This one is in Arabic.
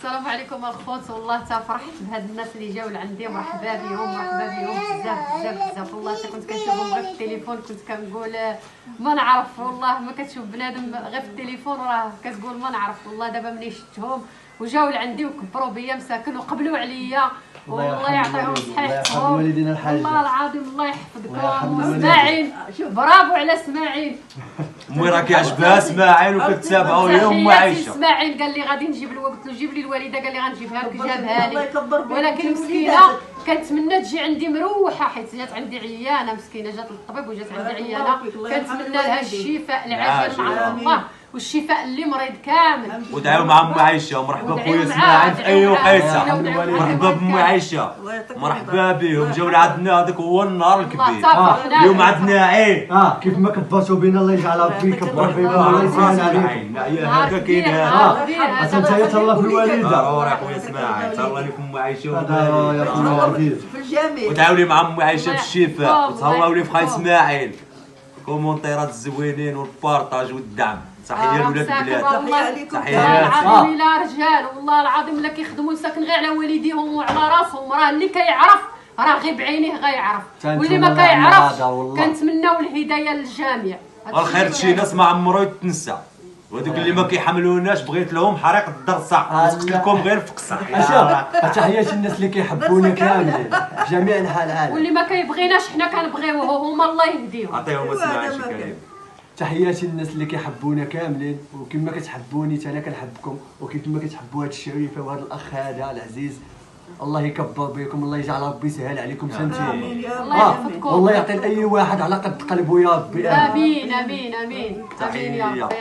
السلام عليكم الخوت. والله فرحت بهاد الناس اللي جاو لعندي، مرحبا بهم مرحبا بهم بزاف بزاف بزاف. والله حتى كنت كنشوفهم غير في التليفون كنت كنقول ما نعرف. والله ما كتشوف بنادم غير في التليفون راه كتقول ما نعرف. والله دابا ملي شفتهم وجاو لعندي وكبروا بيا مساكن وقبلوا عليا، والله يعطيهم صحيحتهم. والله العظيم الله يحفظكم. اسماعيل برافو على اسماعيل. امي راه كيعجبها اسماعيل وكتتابعوا ليه ام عايشه. اسماعيل قال لي غادي نجيب له، قلت له جيب لي الوالده، قال لي غنجيبها لك، جابها لي. ولكن مسكينه كنتمنى تجي عندي مروحه، حيت جات عندي عيانه مسكينه، جات للطبيب وجات عندي عيانه. كنتمنى لها الشفاء العاجل مع الله والشفاء اللي مريض كامل. ودعيو مع ام عايشه ومرحبا بخويا اسماعيل في اي وقيته. مرحبا بام عايشه، مرحبا بهم. جاو لعندنا هذاك هو النهار الكبير. اليوم عندنا عيد كيف ما كتباسوا بينا الله يجعل ربي يكبر فينا الله يسهل عليكم. هذا كاين هذا انت تهلا في الوالده. يا خويا اسماعيل تهلا لك ام عايشه يا خويا عزيز في الجميع. ودعاو لي مع ام عايشه بالشفاء، وتهلاو لي في خاي اسماعيل. كومونتيرات الزوينين والبارطاج والدعم. تحيه لولاد البلاد. تحيه العظيم الى رجال. والله العظيم الا كيخدموا ساكن غير على والديهم وعلى راسهم. راه اللي كيعرف راه غير بعينيه غيعرف، واللي ما كيعرفش كنتمناو الهدايه للجميع. الخير شي ناس ما عمرو يتنسى، وهذوك اللي ما كيحملوناش بغيت لهم حريق الدرصه وسكت لكم غير في قصه. تحياتي الناس اللي كيحبونا كاملين في جميع انحاء العالم، واللي ما كيبغيناش حنا كنبغيوه هما الله يهديهم. عطيهم اسماعيل شي كريم. تحياتي للناس اللي كيحبونا كاملين، وكما كتحبوني حتى انا كنحبكم، وكيف ما كتحبوا هاد الشريفه وهذا الاخ هذا العزيز. الله يكبر بكم، الله يجعل ربي يسهل عليكم سنتين. الله يحفظكم. والله يعطي لاي واحد على قد قلبه يا ربي. امين امين امين امين يا رب.